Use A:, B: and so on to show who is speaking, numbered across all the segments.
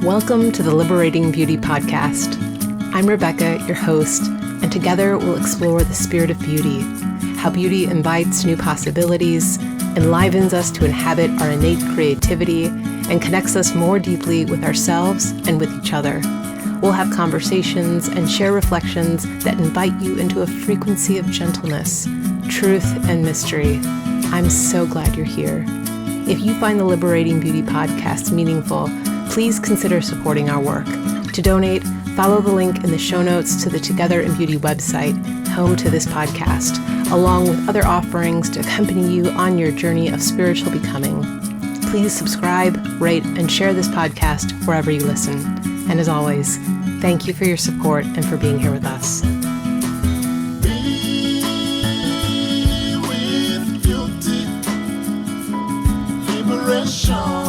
A: Welcome to the Liberating Beauty Podcast. I'm Rebecca, your host, and together we'll explore the spirit of beauty, how beauty invites new possibilities, enlivens us to inhabit our innate creativity, and connects us more deeply with ourselves and with each other. We'll have conversations and share reflections that invite you into a frequency of gentleness, truth, and mystery. I'm so glad you're here. If you find the Liberating Beauty Podcast meaningful, please consider supporting our work. To donate, follow the link in the show notes to the Together in Beauty website, home to this podcast, along with other offerings to accompany you on your journey of spiritual becoming. Please subscribe, rate, and share this podcast wherever you listen. And as always, thank you for your support and for being here with us.
B: Be with beauty, liberation.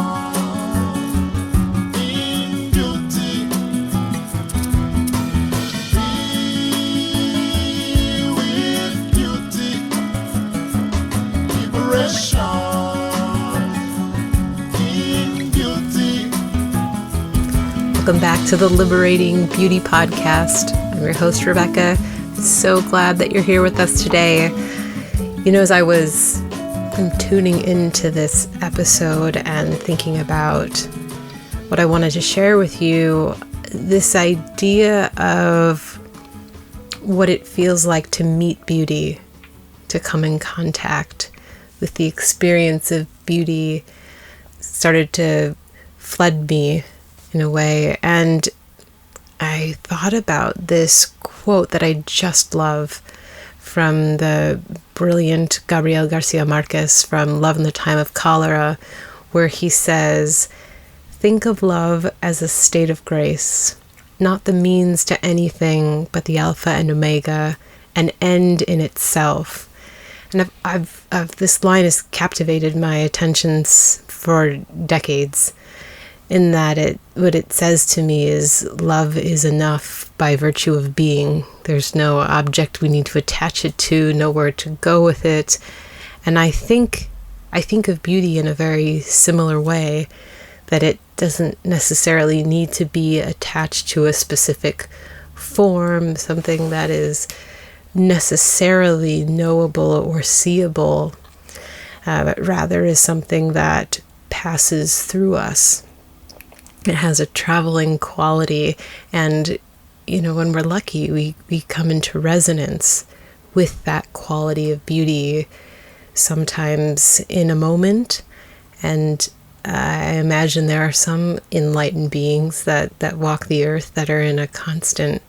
A: Welcome back to the Liberating Beauty Podcast. I'm your host, Rebecca. So glad that you're here with us today. You know, as I was tuning into this episode and thinking about what I wanted to share with you, this idea of what it feels like to meet beauty, to come in contact with the experience of beauty started to flood me in a way. And I thought about this quote that I just love from the brilliant Gabriel Garcia Marquez from Love in the Time of Cholera, where he says, "Think of love as a state of grace, not the means to anything, but the alpha and omega, an end in itself." And this line has captivated my attention for decades, in that what it says to me is love is enough by virtue of being. There's no object we need to attach it to, nowhere to go with it. And I think of beauty in a very similar way, that it doesn't necessarily need to be attached to a specific form, something that is necessarily knowable or seeable, but rather is something that passes through us. It has a traveling quality, and you know, when we're lucky, we come into resonance with that quality of beauty, sometimes in a moment. And I imagine there are some enlightened beings that walk the earth that are in a constant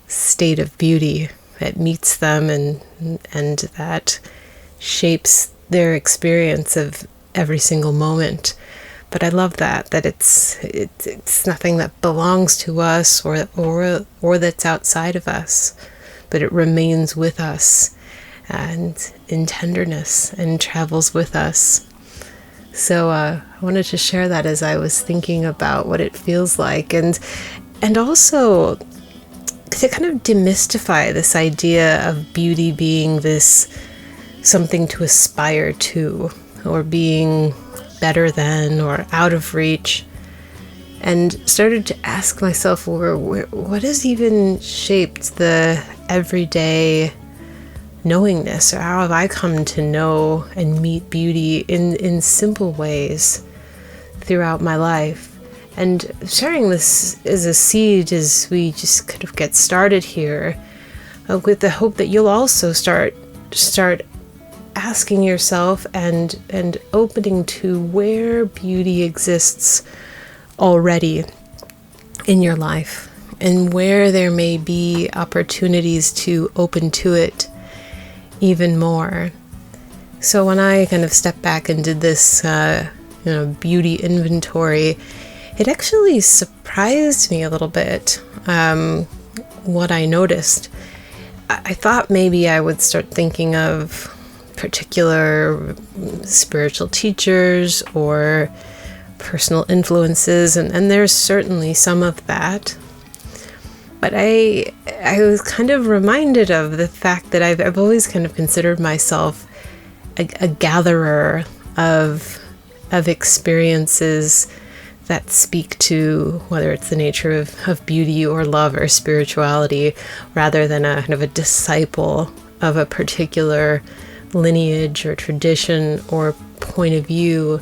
A: state of beauty that meets them and that shapes their experience of every single moment. But I love that it's nothing that belongs to us or that's outside of us, but it remains with us and in tenderness and travels with us. So I wanted to share that as I was thinking about what it feels like, and also to kind of demystify this idea of beauty being this something to aspire to, or being better than or out of reach, and started to ask myself, what has even shaped the everyday knowingness, or how have I come to know and meet beauty in simple ways throughout my life. And sharing this as a seed as we just kind of get started here, with the hope that you'll also start asking yourself and opening to where beauty exists already in your life, and where there may be opportunities to open to it even more. So when I kind of stepped back and did this beauty inventory, it actually surprised me a little bit what I noticed. I thought maybe I would start thinking of particular spiritual teachers or personal influences, and there's certainly some of that. But I was kind of reminded of the fact that I've always kind of considered myself a gatherer of experiences that speak to whether it's the nature of beauty or love or spirituality, rather than a kind of a disciple of a particular lineage or tradition or point of view.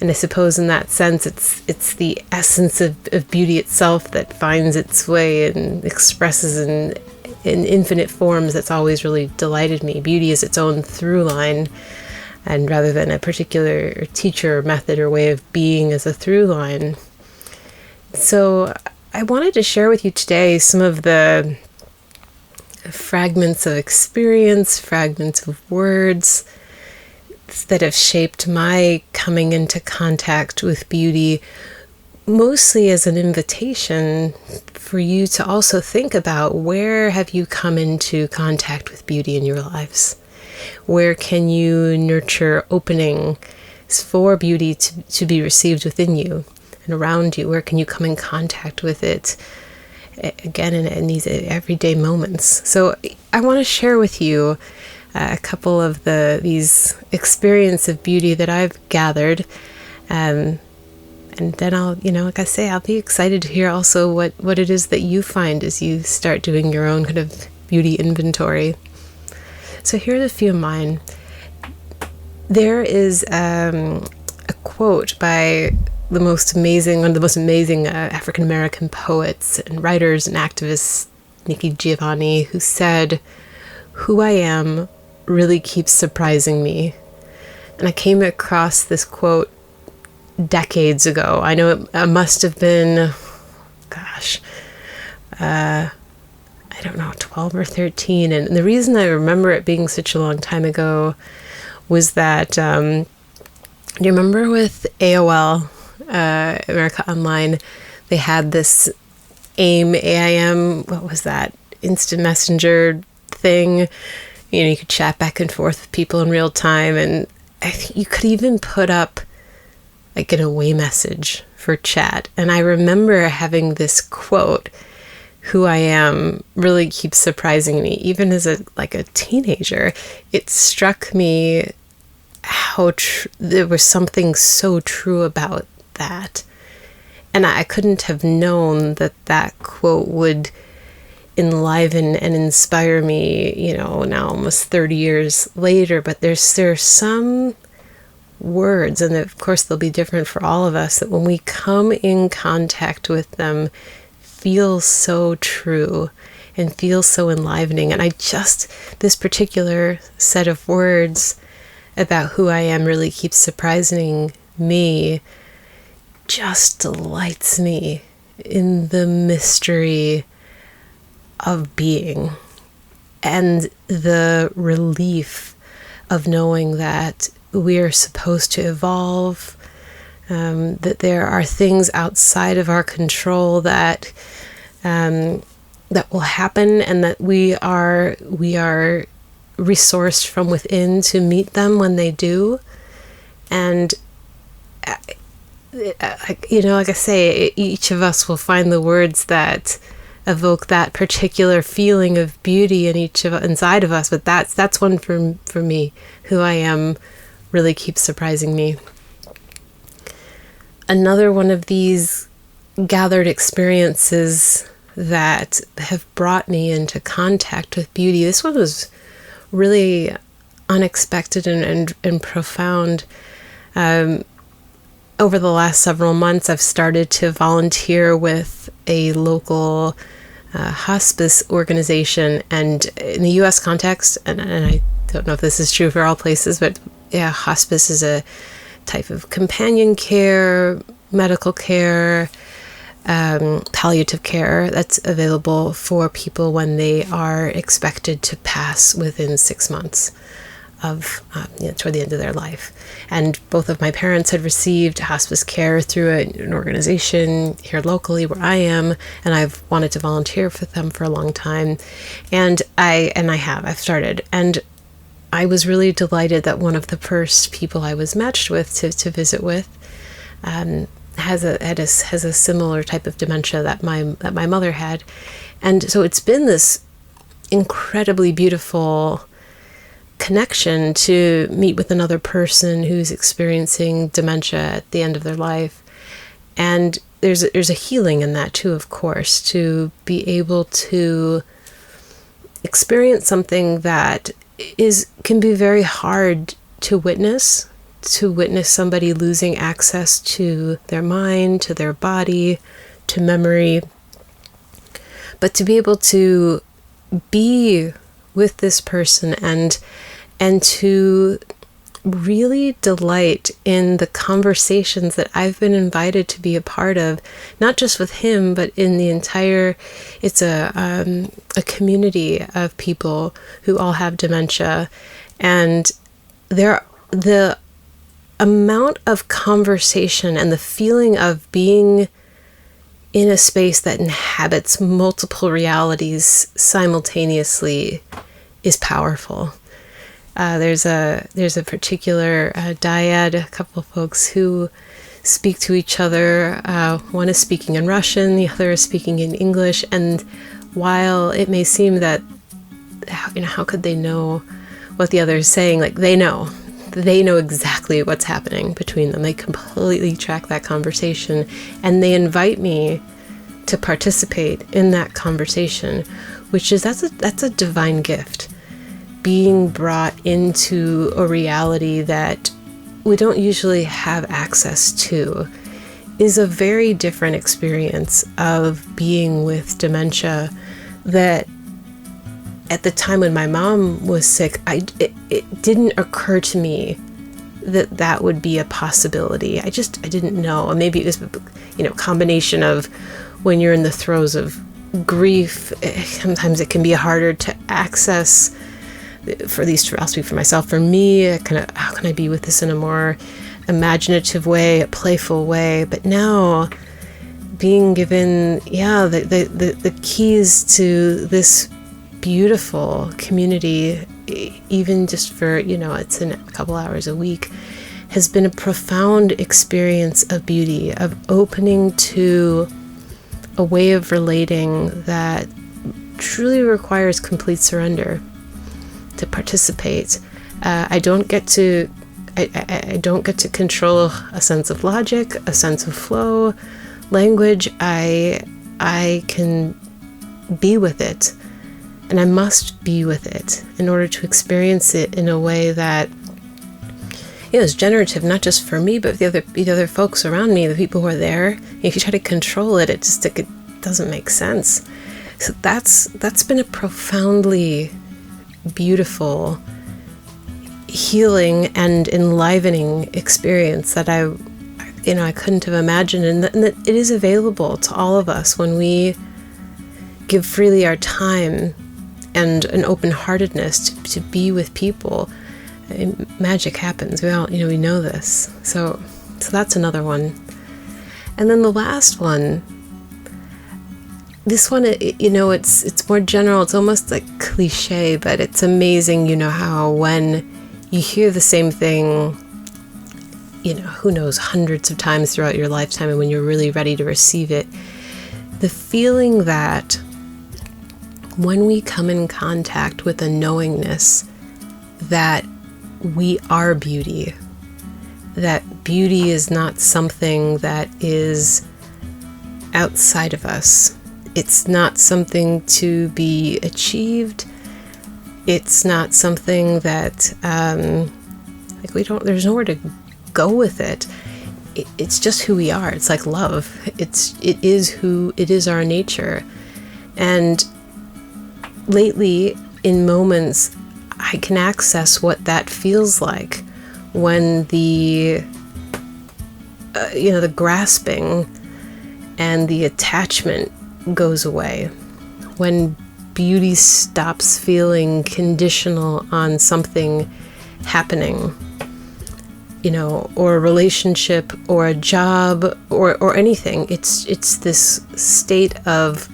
A: And I suppose in that sense, it's the essence of beauty itself that finds its way and expresses in infinite forms that's always really delighted me. Beauty is its own through line, and rather than a particular teacher, method, or way of being as a through line. So I wanted to share with you today some of the fragments of experience, fragments of words that have shaped my coming into contact with beauty, mostly as an invitation for you to also think about, where have you come into contact with beauty in your lives? Where can you nurture openings for beauty to be received within you and around you? Where can you come in contact with it, again, in these everyday moments? So I want to share with you a couple of these experiences of beauty that I've gathered. And then I'll, like I say, I'll be excited to hear also what it is that you find as you start doing your own kind of beauty inventory. So here are a few of mine. There is a quote by one of the most amazing African-American poets and writers and activists, Nikki Giovanni, who said, "Who I am really keeps surprising me." And I came across this quote decades ago. I know it must have been, I don't know, 12 or 13. And the reason I remember it being such a long time ago was that, do you remember with AOL, America Online, they had this AIM, what was that, instant messenger thing? You could chat back and forth with people in real time. And I think you could even put up like an away message for chat. And I remember having this quote, "Who I am really keeps surprising me." Even as a teenager, it struck me how there was something so true about that. And I couldn't have known that quote would enliven and inspire me, now almost 30 years later. But there's some words, and of course they'll be different for all of us, that when we come in contact with them, feels so true and feels so enlivening. And this particular set of words about who I am really keeps surprising me, just delights me in the mystery of being and the relief of knowing that we are supposed to evolve, that there are things outside of our control that will happen, and that we are resourced from within to meet them when they do. And like I say, each of us will find the words that evoke that particular feeling of beauty inside of us. But that's one for me. Who I am really keeps surprising me. Another one of these gathered experiences that have brought me into contact with beauty. This one was really unexpected and profound. Over the last several months, I've started to volunteer with a local hospice organization. And in the U.S. context, and I don't know if this is true for all places, but yeah, hospice is a type of companion care, medical care, palliative care that's available for people when they are expected to pass within 6 months of toward the end of their life. And both of my parents had received hospice care through an organization here locally where I am, and I've wanted to volunteer for them for a long time. And I've started. And I was really delighted that one of the first people I was matched with to visit with has a similar type of dementia that my mother had. And so it's been this incredibly beautiful connection to meet with another person who's experiencing dementia at the end of their life. And there's a healing in that too, of course, to be able to experience something that can be very hard to witness somebody losing access to their mind, to their body, to memory. But to be able to be with this person and to really delight in the conversations that I've been invited to be a part of, not just with him, but in the entire, it's a community of people who all have dementia. And the amount of conversation and the feeling of being in a space that inhabits multiple realities simultaneously is powerful. There's a particular dyad, a couple of folks who speak to each other. One is speaking in Russian, the other is speaking in English. And while it may seem that, how could they know what the other is saying? Like, they know exactly what's happening between them. They completely track that conversation, and they invite me to participate in that conversation, which is that's a divine gift. Being brought into a reality that we don't usually have access to is a very different experience of being with dementia that at the time when my mom was sick, it didn't occur to me that would be a possibility. I didn't know. Maybe it was, combination of when you're in the throes of grief, sometimes it can be harder to access. For at least I'll speak for myself. For me, how can I be with this in a more imaginative way, a playful way? But now, being given, the keys to this beautiful community, even just for, it's in a couple hours a week, has been a profound experience of beauty, of opening to a way of relating that truly requires complete surrender to participate. I don't get to control a sense of logic, a sense of flow, language. I can be with it, and I must be with it in order to experience it in a way that is generative, not just for me, but the other folks around me, the people who are there. If you try to control it, it doesn't make sense. So that's been a profoundly beautiful, healing, and enlivening experience that I couldn't have imagined, and that it is available to all of us when we give freely our time and an open-heartedness to be with people. Magic happens. We all, we know this. So that's another one. And then the last one. This one, it's more general. It's almost like cliche, but it's amazing, how when you hear the same thing, who knows, hundreds of times throughout your lifetime, and when you're really ready to receive it, the feeling that when we come in contact with a knowingness that we are beauty, that beauty is not something that is outside of us. It's not something to be achieved. It's not something that, there's nowhere to go with it. It's just who we are. It's like love. It is our nature. And lately, in moments, I can access what that feels like when the grasping and the attachment goes away, when beauty stops feeling conditional on something happening, or a relationship or a job or anything. It's this state of,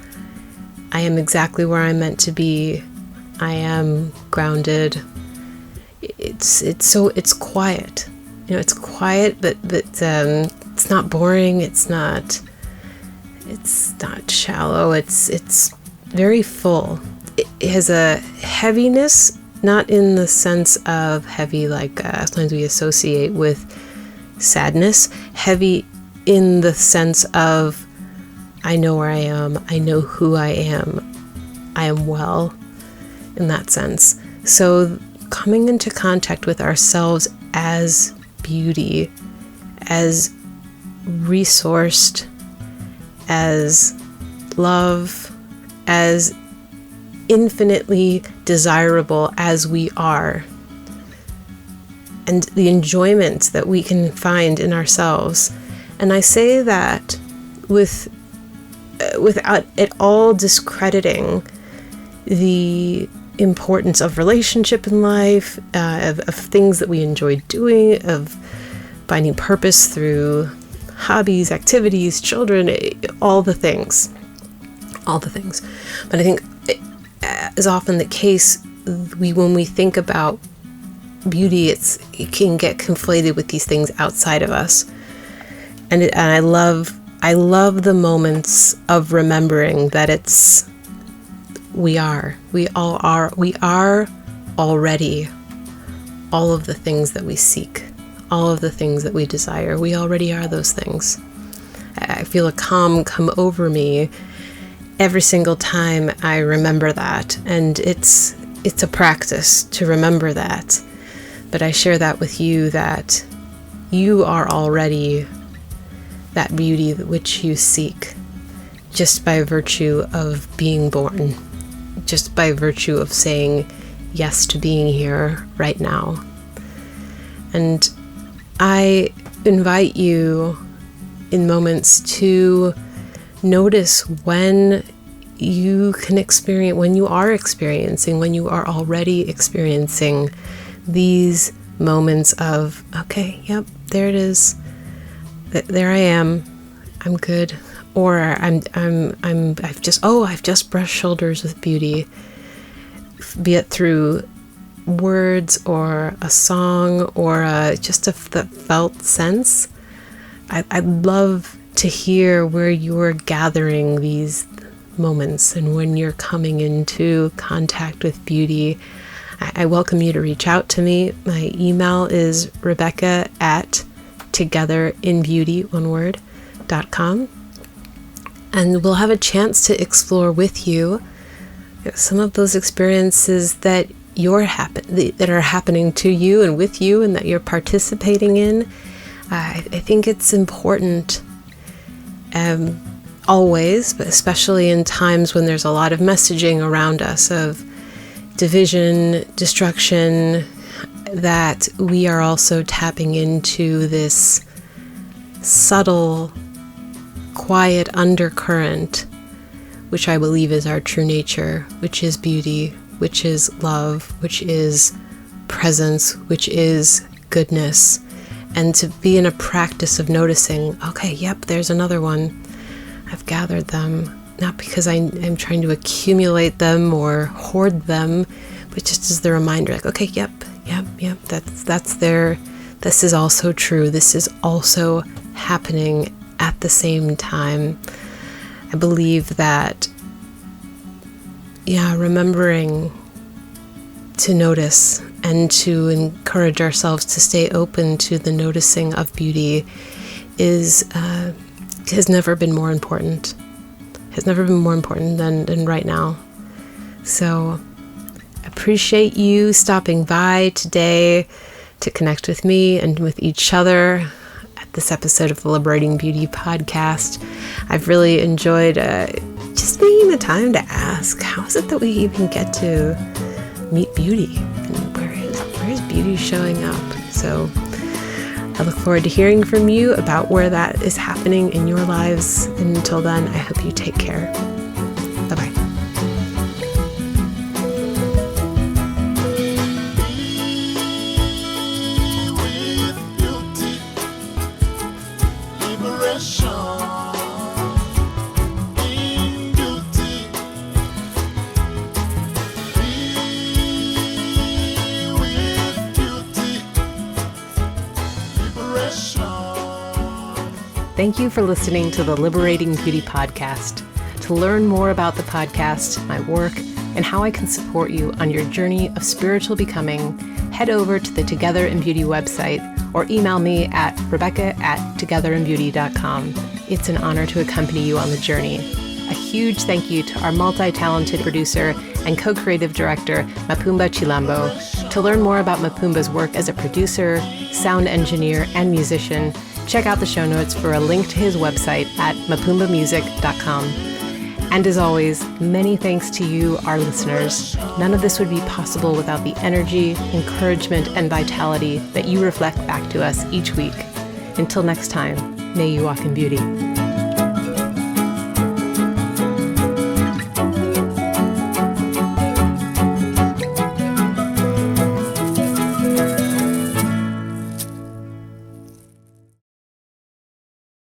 A: I am exactly where I'm meant to be. I am grounded. It's quiet. It's quiet, but it's not boring. It's not shallow. It's very full. It has a heaviness, not in the sense of heavy like sometimes we associate with sadness. Heavy in the sense of, I know where I am, I know who I am well in that sense. So coming into contact with ourselves as beauty, as resourced, as love, as infinitely desirable as we are, and the enjoyment that we can find in ourselves. And I say that without at all discrediting the importance of relationship in life, of things that we enjoy doing, of finding purpose through hobbies, activities, children, all the things. But I think is often the case, when we think about beauty, it can get conflated with these things outside of us. And I love the moments of remembering that we are already all of the things that we seek, all of the things that we desire. We already are those things. I feel a calm come over me every single time I remember that, and it's a practice to remember that. But I share that with you, that you are already that beauty which you seek, just by virtue of being born, just by virtue of saying yes to being here right now. And I invite you in moments to notice when you are already experiencing these moments of, okay, yep, there it is. There I am. I'm good. Or I've just brushed shoulders with beauty, be it through words or a song or just a felt sense. I'd love to hear where you're gathering these moments and when you're coming into contact with beauty. I welcome you to reach out to me. My email is rebecca@togetherinbeauty.com, and we'll have a chance to explore with you some of those experiences that that are happening to you and with you and that you're participating in. I think it's important always, but especially in times when there's a lot of messaging around us of division, destruction, that we are also tapping into this subtle, quiet undercurrent, which I believe is our true nature, which is beauty, which is love, which is presence, which is goodness. And to be in a practice of noticing, okay, yep, there's another one. I've gathered them, not because I'm trying to accumulate them or hoard them, but just as the reminder, like, okay, yep, that's there. This is also true. This is also happening at the same time. I believe that, remembering to notice and to encourage ourselves to stay open to the noticing of beauty has never been more important. Has never been more important than right now. So appreciate you stopping by today to connect with me and with each other at this episode of the Liberating Beauty Podcast. I've really enjoyed just taking the time to ask, how is it that we even get to meet beauty? And where is beauty showing up? So I look forward to hearing from you about where that is happening in your lives. And until then, I hope you take care. Bye-bye. Thank you for listening to the Liberating Beauty Podcast. To learn more about the podcast, my work, and how I can support you on your journey of spiritual becoming, head over to the Together in Beauty website or email me at rebecca@togetherinbeauty.com. It's an honor to accompany you on the journey. A huge thank you to our multi-talented producer and co-creative director, Mapumba Cilombo. To learn more about Mapumba's work as a producer, sound engineer, and musician, check out the show notes for a link to his website at mapumbamusic.com. And as always, many thanks to you, our listeners. None of this would be possible without the energy, encouragement, and vitality that you reflect back to us each week. Until next time, may you walk in beauty.